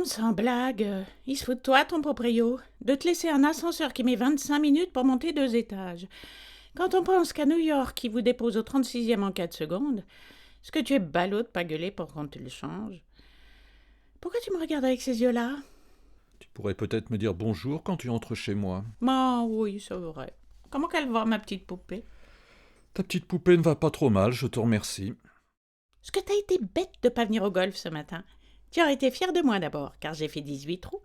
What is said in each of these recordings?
sans blague, il se fout de toi, ton proprio, de te laisser un ascenseur qui met 25 minutes pour monter 2 étages. Quand on pense qu'à New York, il vous dépose au 36e en 4 secondes, est-ce que tu es ballot de pas gueuler pour qu'on te le change? Pourquoi tu me regardes avec ces yeux-là? Tu pourrais peut-être me dire bonjour quand tu entres chez moi. Oh oui, c'est vrai. Comment qu'elle va, ma petite poupée? Ta petite poupée ne va pas trop mal, je te remercie. Est-ce que t'as été bête de pas venir au golf ce matin? Tu aurais été fière de moi d'abord, car j'ai fait 18 trous.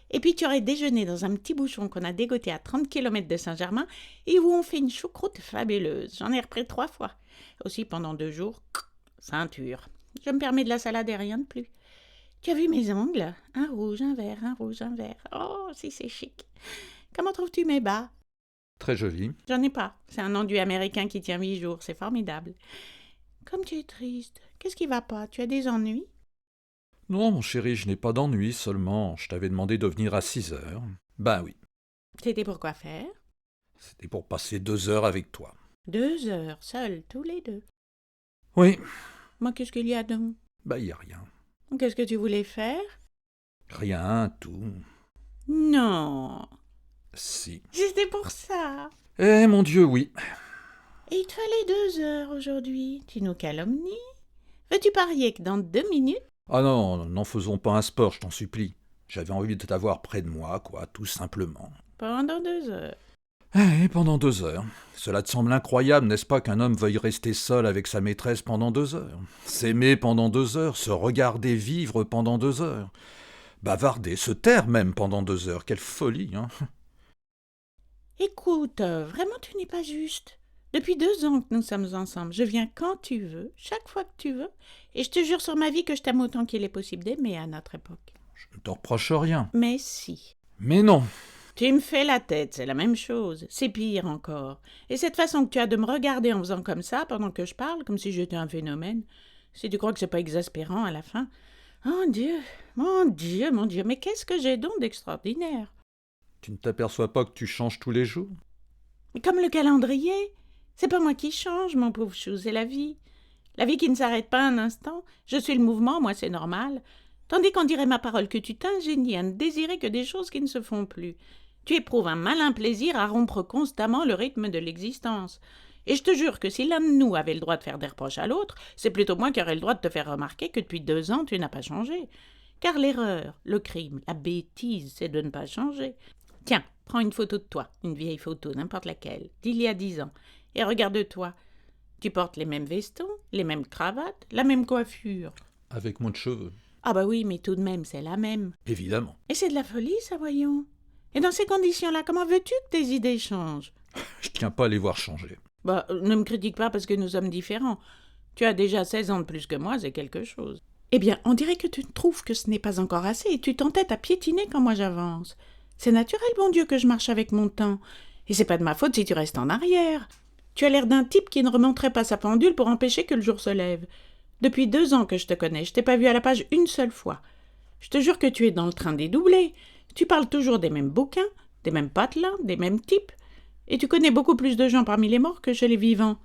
Et puis tu aurais déjeuné dans un petit bouchon qu'on a dégoté à 30 kilomètres de Saint-Germain et où on fait une choucroute fabuleuse. J'en ai repris 3 fois. Aussi pendant 2 jours, ceinture. Je me permets de la salade et rien de plus. Tu as vu mes ongles? Un rouge, un vert, un rouge, un vert. Oh, si c'est chic. Comment trouves-tu mes bas? Très joli. J'en ai pas. C'est un enduit américain qui tient 8 jours. C'est formidable. Comme tu es triste. Qu'est-ce qui va pas? Tu as des ennuis? Non, mon chéri, je n'ai pas d'ennui, seulement je t'avais demandé de venir à 6 heures. Ben oui, C'était pour quoi faire? c'était pour passer 2 heures avec toi. 2 heures, seuls, tous les deux. Oui, Moi, qu'est-ce qu'il y a donc? ben y a rien. Qu'est-ce que tu voulais faire? Rien, tout. Non, Si. c'était pour ça. Eh mon Dieu, oui. Et il te fallait 2 heures aujourd'hui. Tu nous calomnies? Veux-tu parier que dans 2 minutes? Ah non, n'en faisons pas un sport, je t'en supplie. J'avais envie de t'avoir près de moi, quoi, tout simplement. Pendant 2 heures. Eh, pendant 2 heures. Cela te semble incroyable, n'est-ce pas, qu'un homme veuille rester seul avec sa maîtresse pendant 2 heures? S'aimer pendant 2 heures, se regarder vivre pendant 2 heures. Bavarder, se taire même pendant 2 heures, quelle folie, hein? Écoute, vraiment tu n'es pas juste. Depuis 2 ans que nous sommes ensemble, je viens quand tu veux, chaque fois que tu veux, et je te jure sur ma vie que je t'aime autant qu'il est possible d'aimer à notre époque. Je ne te reproche rien. Mais si. Mais non. Tu me fais la tête, c'est la même chose. C'est pire encore. Et cette façon que tu as de me regarder en faisant comme ça pendant que je parle, comme si j'étais un phénomène, si tu crois que c'est pas exaspérant à la fin. Oh Dieu, mon Dieu, mon Dieu, mais qu'est-ce que j'ai donc d'extraordinaire? Tu ne t'aperçois pas que tu changes tous les jours? Mais comme le calendrier, c'est pas moi qui change, mon pauvre chou, c'est la vie. La vie qui ne s'arrête pas un instant. Je suis le mouvement, moi c'est normal. Tandis qu'on dirait ma parole que tu t'ingénies à ne désirer que des choses qui ne se font plus. Tu éprouves un malin plaisir à rompre constamment le rythme de l'existence. Et je te jure que si l'un de nous avait le droit de faire des reproches à l'autre, c'est plutôt moi qui aurais le droit de te faire remarquer que depuis 2 ans tu n'as pas changé. Car l'erreur, le crime, la bêtise, c'est de ne pas changer. Tiens, prends une photo de toi, une vieille photo, n'importe laquelle, d'il y a 10 ans, et regarde-toi. Tu portes les mêmes vestons, les mêmes cravates, la même coiffure. Avec moins de cheveux. Ah bah oui, mais tout de même, c'est la même. Évidemment. Et c'est de la folie, ça, voyons. Et dans ces conditions-là, comment veux-tu que tes idées changent? Je tiens pas à les voir changer. Bah, ne me critique pas parce que nous sommes différents. Tu as déjà 16 ans de plus que moi, c'est quelque chose. Eh bien, on dirait que tu trouves que ce n'est pas encore assez et tu t'entêtes à piétiner quand moi j'avance. C'est naturel, bon Dieu, que je marche avec mon temps. Et c'est pas de ma faute si tu restes en arrière. Tu as l'air d'un type qui ne remonterait pas sa pendule pour empêcher que le jour se lève. Depuis 2 ans que je te connais, je t'ai pas vu à la page une seule fois. Je te jure que tu es dans le train des doublés. Tu parles toujours des mêmes bouquins, des mêmes patelins, des mêmes types. Et tu connais beaucoup plus de gens parmi les morts que chez les vivants.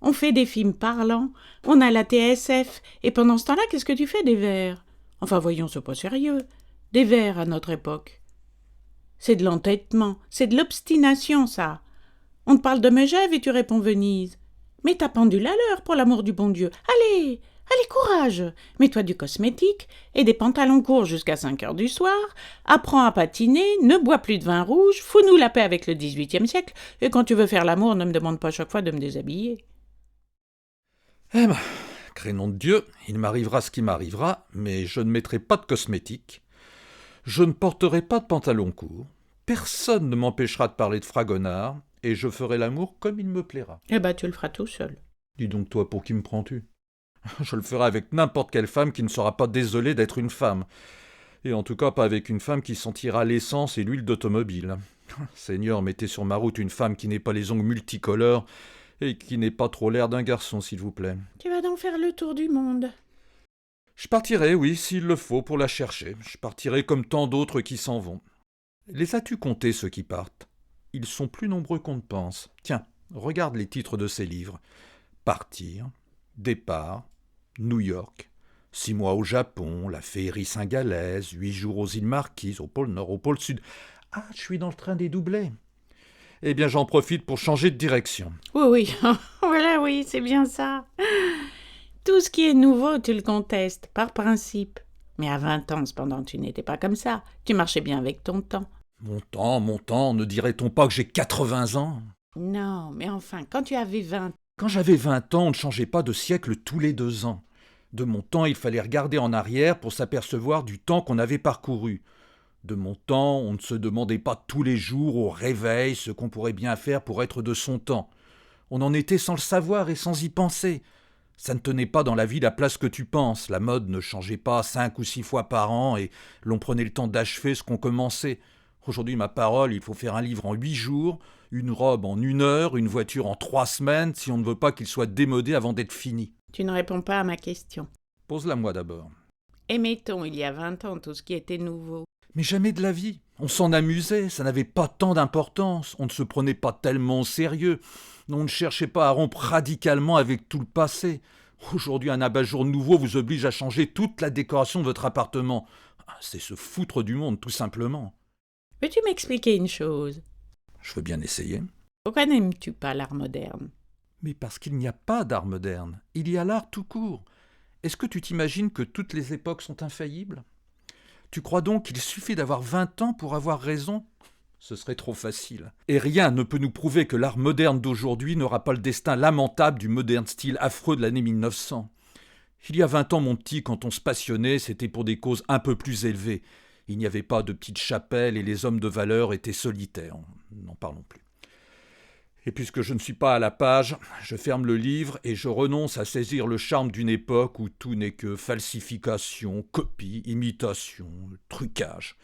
On fait des films parlants, on a la TSF, et pendant ce temps-là, qu'est-ce que tu fais des vers? Enfin, voyons, c'est pas sérieux. Des vers à notre époque. C'est de l'entêtement, c'est de l'obstination, ça. On te parle de Megève et tu réponds Venise. Mets ta pendule à l'heure, pour l'amour du bon Dieu. Allez, allez, courage. Mets-toi du cosmétique et des pantalons courts jusqu'à 5 heures du soir. Apprends à patiner, ne bois plus de vin rouge, fous-nous la paix avec le XVIIIe siècle, et quand tu veux faire l'amour, ne me demande pas chaque fois de me déshabiller. Eh ben, crénom de Dieu, il m'arrivera ce qui m'arrivera, mais je ne mettrai pas de cosmétiques. Je ne porterai pas de pantalon court. Personne ne m'empêchera de parler de fragonard, et je ferai l'amour comme il me plaira. Eh ben, tu le feras tout seul. Dis donc toi, pour qui me prends-tu? Je le ferai avec n'importe quelle femme qui ne sera pas désolée d'être une femme. Et en tout cas pas avec une femme qui sentira l'essence et l'huile d'automobile. Seigneur, mettez sur ma route une femme qui n'ait pas les ongles multicolores et qui n'ait pas trop l'air d'un garçon, s'il vous plaît. Tu vas donc faire le tour du monde. Je partirai, oui, s'il le faut, pour la chercher. Je partirai comme tant d'autres qui s'en vont. Les as-tu comptés, ceux qui partent? Ils sont plus nombreux qu'on ne pense. Tiens, regarde les titres de ces livres. Partir, départ, New York, 6 mois au Japon, la féerie singalaise, 8 jours aux îles Marquises, au pôle Nord, au pôle Sud. Ah, je suis dans le train des doublets. Eh bien, j'en profite pour changer de direction. Oui, oui, voilà, oui, c'est bien ça. Tout ce qui est nouveau, tu le contestes, par principe. Mais à 20 ans, cependant, tu n'étais pas comme ça. Tu marchais bien avec ton temps. Mon temps, ne dirait-on pas que j'ai 80 ans? Non, mais enfin, quand tu avais 20, Quand j'avais 20 ans, on ne changeait pas de siècle tous les 2 ans. De mon temps, il fallait regarder en arrière pour s'apercevoir du temps qu'on avait parcouru. De mon temps, on ne se demandait pas tous les jours au réveil ce qu'on pourrait bien faire pour être de son temps. On en était sans le savoir et sans y penser. Ça ne tenait pas dans la vie la place que tu penses. La mode ne changeait pas 5 ou 6 fois par an et l'on prenait le temps d'achever ce qu'on commençait. Aujourd'hui, ma parole, il faut faire un livre en 8 jours, une robe en 1 heure, une voiture en 3 semaines, si on ne veut pas qu'il soit démodé avant d'être fini. tu ne réponds pas à ma question. Pose-la moi d'abord. Et mettons, il y a 20 ans, tout ce qui était nouveau. Mais jamais de la vie. On s'en amusait, ça n'avait pas tant d'importance, on ne se prenait pas tellement au sérieux, on ne cherchait pas à rompre radicalement avec tout le passé. Aujourd'hui, un abat-jour nouveau vous oblige à changer toute la décoration de votre appartement. C'est se foutre du monde, tout simplement. Peux-tu m'expliquer une chose? Je veux bien essayer. Pourquoi n'aimes-tu pas l'art moderne? Mais parce qu'il n'y a pas d'art moderne, il y a l'art tout court. Est-ce que tu t'imagines que toutes les époques sont infaillibles? Tu crois donc qu'il suffit d'avoir 20 ans pour avoir raison? Ce serait trop facile. Et rien ne peut nous prouver que l'art moderne d'aujourd'hui n'aura pas le destin lamentable du moderne style affreux de l'année 1900. Il y a 20 ans, mon petit, quand on se passionnait, c'était pour des causes un peu plus élevées. Il n'y avait pas de petites chapelles et les hommes de valeur étaient solitaires. N'en parlons plus. Et puisque je ne suis pas à la page, je ferme le livre et je renonce à saisir le charme d'une époque où tout n'est que falsification, copie, imitation, trucage,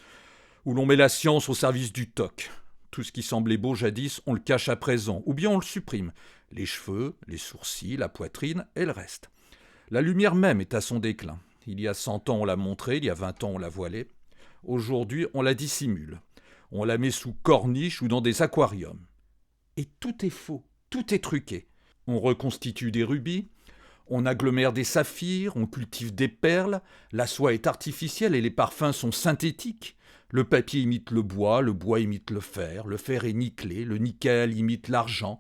où l'on met la science au service du toc. Tout ce qui semblait beau jadis, on le cache à présent, ou bien on le supprime. Les cheveux, les sourcils, la poitrine et le reste. La lumière même est à son déclin. Il y a 100 ans on l'a montrée, il y a 20 ans on la voilait. Aujourd'hui on la dissimule. On la met sous corniche ou dans des aquariums. Et tout est faux, tout est truqué. On reconstitue des rubis, on agglomère des saphirs, on cultive des perles, la soie est artificielle et les parfums sont synthétiques. Le papier imite le bois imite le fer est nickelé, le nickel imite l'argent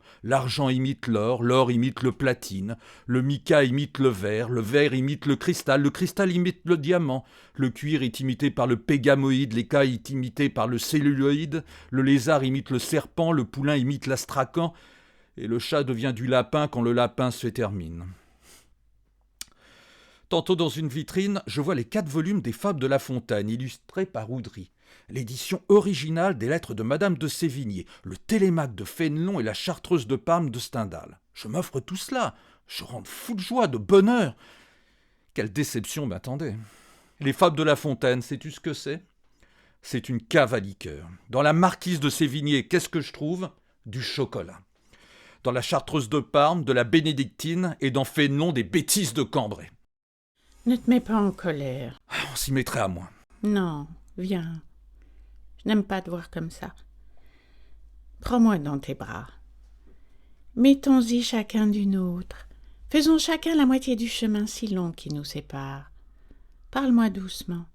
imite l'or imite le platine, le mica imite le verre imite le cristal imite le diamant, le cuir est imité par le pégamoïde, l'écaille est imitée par le celluloïde, le lézard imite le serpent, le poulain imite l'astracan, et le chat devient du lapin quand le lapin se termine. Tantôt dans une vitrine, je vois les 4 volumes des Fables de La Fontaine, illustrés par Oudry, l'édition originale des lettres de Madame de Sévigné, le Télémaque de Fénelon et la Chartreuse de Parme de Stendhal. Je m'offre tout cela, je rentre fou de joie, de bonheur. Quelle déception m'attendait. Les Fables de La Fontaine, sais-tu ce que c'est? C'est une cave à liqueur. Dans la Marquise de Sévigné, qu'est-ce que je trouve? Du chocolat. Dans la Chartreuse de Parme, de la bénédictine, et dans Fénelon, des bêtises de Cambrai. Ne te mets pas en colère. On s'y mettrait à moins. Non, viens. Je n'aime pas te voir comme ça. Prends-moi dans tes bras. Mettons-y chacun du nôtre. Faisons chacun la moitié du chemin si long qui nous sépare. Parle-moi doucement.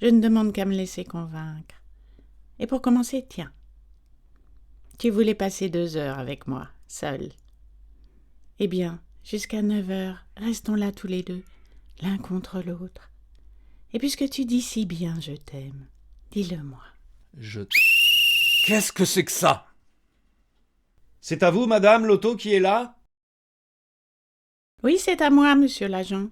Je ne demande qu'à me laisser convaincre. Et pour commencer, tiens. Tu voulais passer 2 heures avec moi, seul. Eh bien, jusqu'à 9 heures, restons là tous les deux, l'un contre l'autre. Et puisque tu dis si bien je t'aime, dis-le-moi. Qu'est-ce que c'est que ça? C'est à vous, madame, l'auto qui est là? Oui, c'est à moi, monsieur l'agent.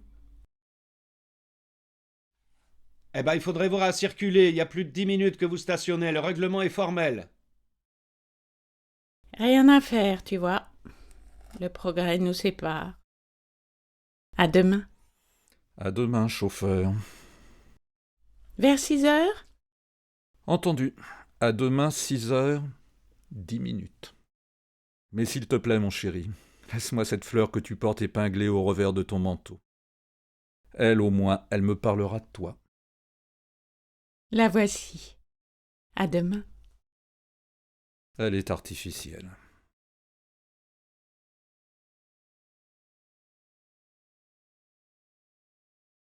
Eh ben, il faudrait voir à circuler. Il y a plus de 10 minutes que vous stationnez. Le règlement est formel. Rien à faire, tu vois. Le progrès nous sépare. À demain. À demain, chauffeur. Vers 6 heures? Entendu. À demain, 6h, 10 minutes. Mais s'il te plaît, mon chéri, laisse-moi cette fleur que tu portes épinglée au revers de ton manteau. Elle, au moins, elle me parlera de toi. La voici. À demain. Elle est artificielle.